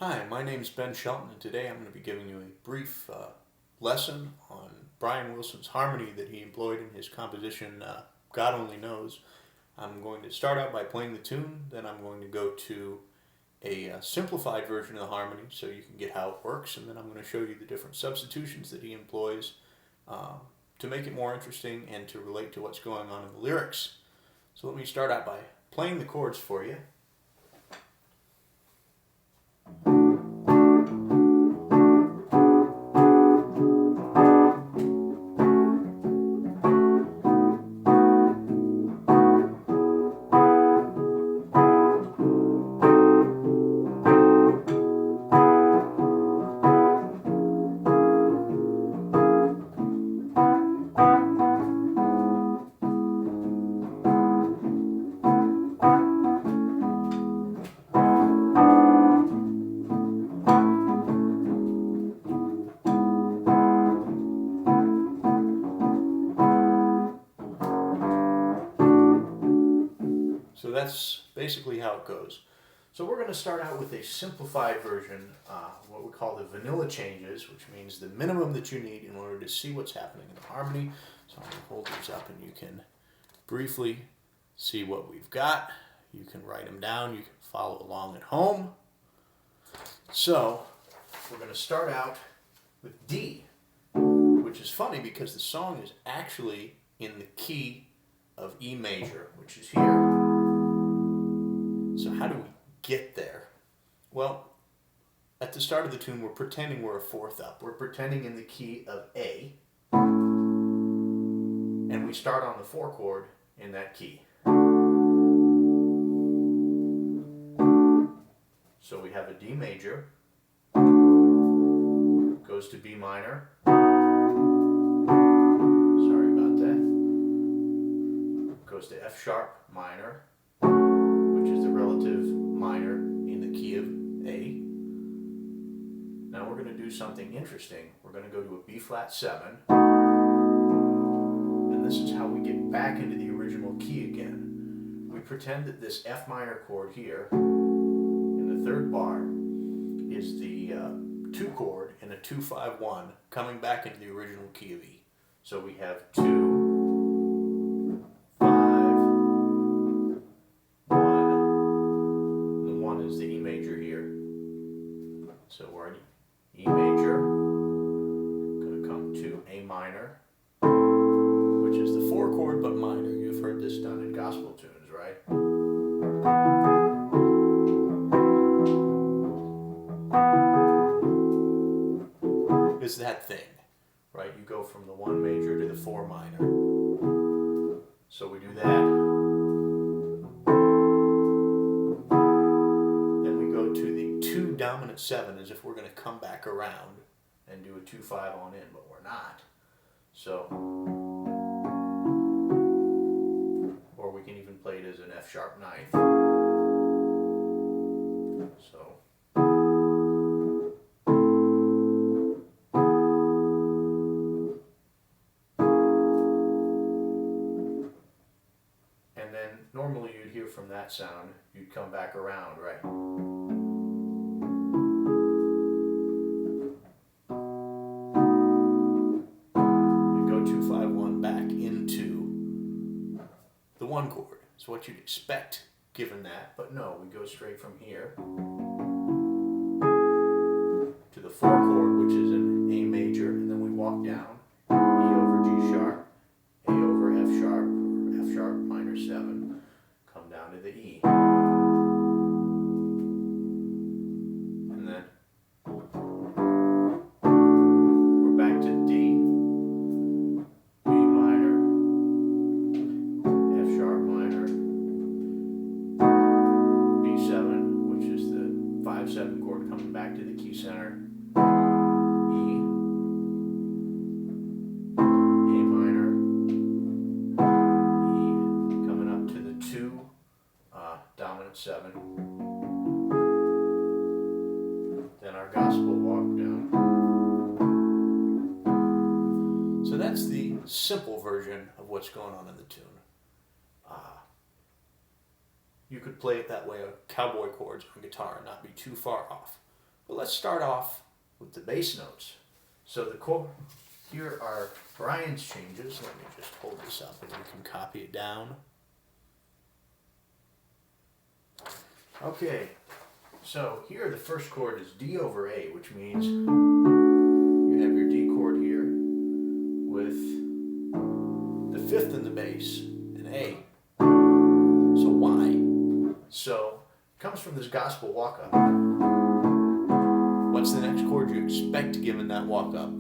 Hi, my name is Ben Shelton, and today I'm going to be giving you a brief lesson on Brian Wilson's harmony that he employed in his composition God Only Knows. I'm going to start out by playing the tune, then I'm going to go to a simplified version of the harmony so you can get how it works, and then I'm going to show you the different substitutions that he employs to make it more interesting and to relate to what's going on in the lyrics. So let me start out by playing the chords for you. So that's basically how it goes. So we're going to start out with a simplified version, what we call the vanilla changes, which means the minimum that you need in order to see what's happening in the harmony. So I'm going to hold these up and you can briefly see what we've got. You can write them down. You can follow along at home. So we're going to start out with D, which is funny because the song is actually in the key of E major, which is here. So how do we get there? Well, at the start of the tune, we're pretending we're a fourth up. We're pretending in the key of A, and we start on the 4 chord in that key. So we have a D major, goes to B minor. Sorry about that. Goes to F sharp minor, which is the relative minor in the key of A. Now we're going to do something interesting. We're going to go to a B flat 7, and this is how we get back into the original key again. We pretend that this F minor chord here in the 3rd bar is the 2 chord in a 2-5-1 coming back into the original key of E. So we have 2, the E major here. So we're in E major, going to come to A minor, which is the 4 chord but minor. You've heard this done in gospel tunes, right? It's that thing, right? You go from the 1 major to the 4 minor. So we do that. Dominant 7 as if we're going to come back around and do a 2-5 on in, but we're not. So, or we can even play it as an F sharp 9th. So, and then normally you'd hear from that sound, you'd come back around, right? The 1 chord. It's what you'd expect given that, but no, we go straight from here to the 4 chord, which is in A major, and then we walk down E over G sharp, A over F sharp, or F sharp minor 7, come down to the E. And then we're back to D, which is the 5-7 chord coming back to the key center, E, A minor, E, coming up to the 2, dominant 7, then our gospel walk down. So that's the simple version of what's going on in the tune. You could play it that way, cowboy chords on guitar, and not be too far off. But let's start off with the bass notes. So the chord, here are Brian's changes. Let me just hold this up and we can copy it down. Okay, so here the first chord is D over A, which means you have your D chord here with the fifth in the bass, and A. So why? So it comes from this gospel walk-up. What's the next chord you expect given that walk-up?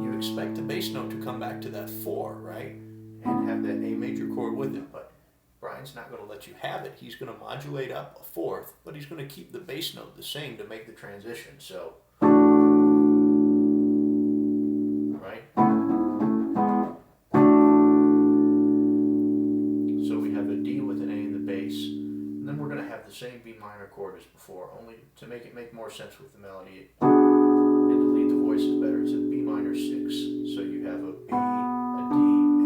You expect the bass note to come back to that 4, right? And have that A major chord with it, but Brian's not going to let you have it. He's going to modulate up a fourth, but he's going to keep the bass note the same to make the transition. So, right? So we have a D with an A in the bass, and then we're going to have the same B minor chord as before, only to make it make more sense with the melody and to lead the voices better. It's a B minor 6. So you have a B, a D,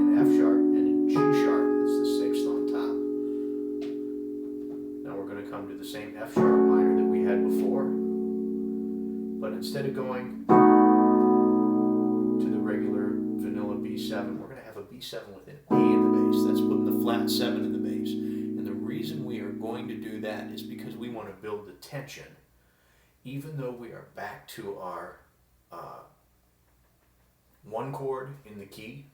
an F sharp, and a G sharp. That's the 6th on top. Now we're going to come to the same F sharp minor that we had before, but instead of going to the regular vanilla B7, we're going to have a B7 with an A in the bass. That's putting the flat 7 in the bass. And the reason we are going to do that is because we want to build the tension. Even though we are back to our 1 chord in the key,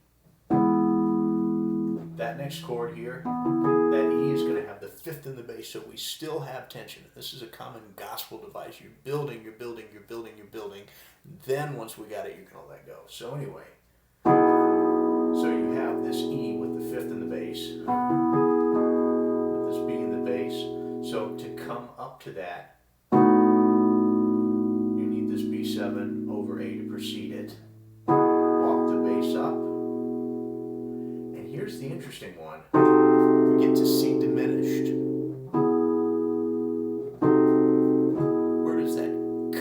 that next chord here, that E is going to have the 5th in the bass, so we still have tension. This is a common gospel device. You're building, you're building, you're building, you're building. Then once we got it, you're going to let go. So anyway, so you have this E with the 5th in the bass, with this B in the bass. So to come up to that, you need this B7 over A to precede it. Walk the bass up. And here's the interesting one. We get to C diminished. Where does that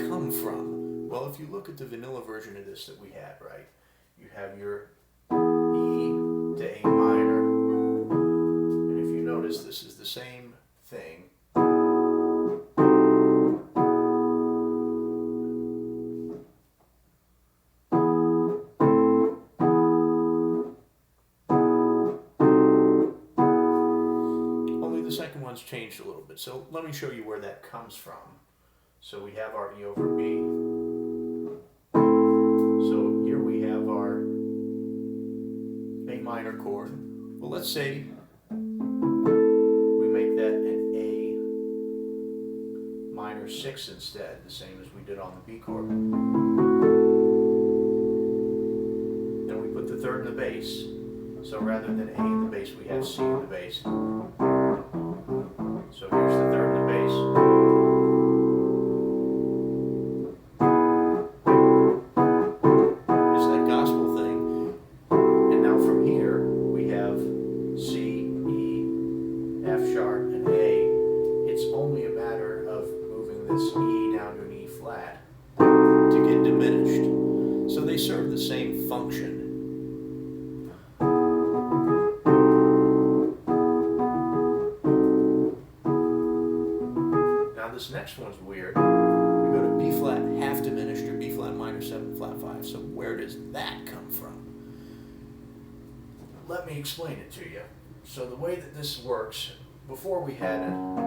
come from? Well, if you look at the vanilla version of this that we had, right? You have your E to A minor. And if you notice, this is the same thing. Second one's changed a little bit, so let me show you where that comes from. So we have our E over B. So here we have our A minor chord. Well, let's say we make that an A minor 6 instead, the same as we did on the B chord. Then we put the 3rd in the bass. So rather than A in the bass, we have C in the bass. So here's the 3rd in the bass. It's that gospel thing. And now from here, we have C, E, F sharp, and A. It's only a matter of moving this E down to an E flat to get diminished. So they serve the same function. This next one's weird. We go to B flat half diminished or B flat minor 7 flat 5. So where does that come from? Let me explain it to you. So the way that this works, before we had an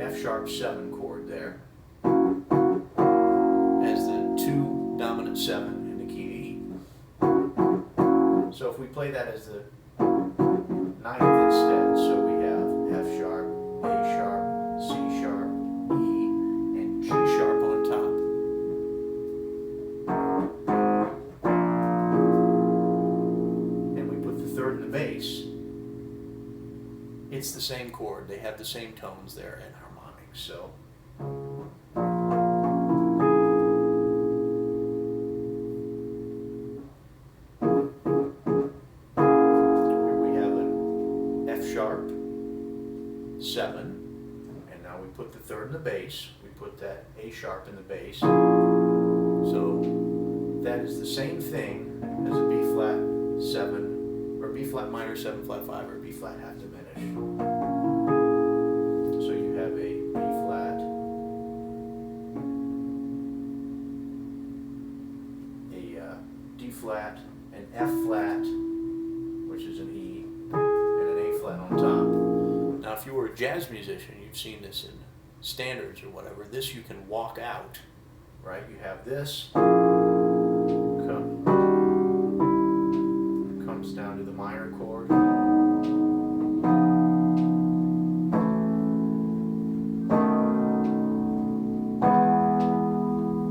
F sharp 7 chord there as the 2 dominant 7 in the key to E. So if we play that as the 9th instead, so we have F sharp, A sharp, C sharp, E, and G sharp on top. And we put the 3rd in the bass. It's the same chord. They have the same tones there in harmonic. So sharp, 7, and now we put the 3rd in the bass. We put that A sharp in the bass. So that is the same thing as a B flat 7 flat minor 7 flat 5 or B flat half diminished. So you have a B flat, a D flat, an F flat, which is an E, and an A flat on top. Now if you were a jazz musician, you've seen this in standards or whatever, this you can walk out, right? You have this, comes down to the minor chord,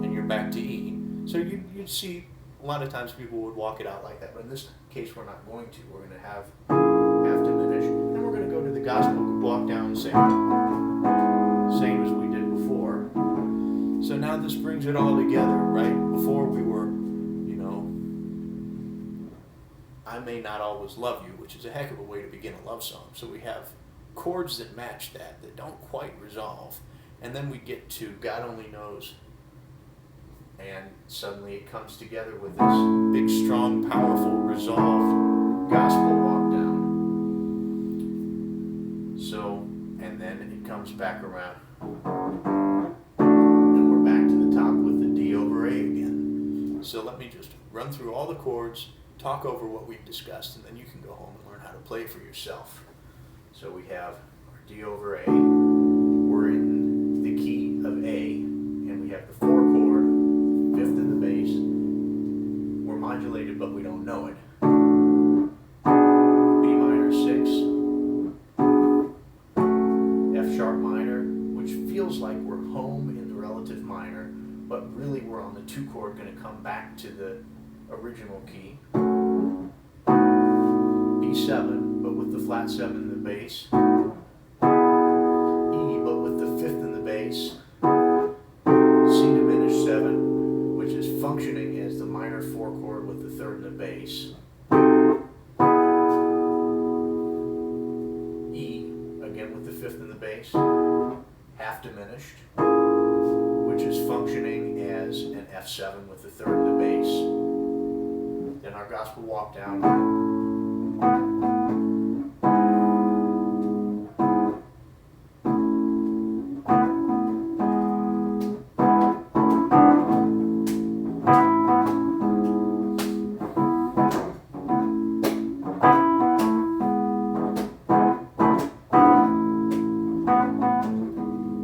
and you're back to E. So you'd see a lot of times people would walk it out like that, but in this case we're not going to. We're going to have half diminished, and we're going to go to the gospel walk down same as we did before. So now this brings it all together, right? Before we were, you know, I may not always love you, which is a heck of a way to begin a love song. So we have chords that match that don't quite resolve. And then we get to God Only Knows. And suddenly it comes together with this big, strong, powerful, resolved gospel walk down. So, and then it comes back around. And we're back to the top with the D over A again. So let me just run through all the chords, talk over what we've discussed, and then you can go home and learn how to play it for yourself. So we have our D over A. We're in the key of A, and we have the 4 chord, 5th in the bass. We're modulated, but we don't know it. B minor 6, F sharp minor, which feels like we're home in the relative minor, but really we're on the 2 chord, going to come back to the original key. B7, but with the flat 7 in the bass. E, but with the 5th in the bass. C diminished 7, which is functioning as the minor 4 chord with the 3rd in the bass. E, again with the 5th in the bass. Half diminished, which is functioning as an F7 with the 3rd in the bass. Then our gospel walk down.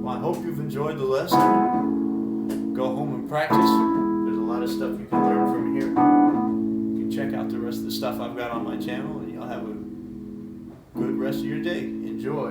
Well, I hope you've enjoyed the lesson. Go home and practice. There's a lot of stuff you can learn from here. Check out the rest of the stuff I've got on my channel, and you'll have a good rest of your day. Enjoy.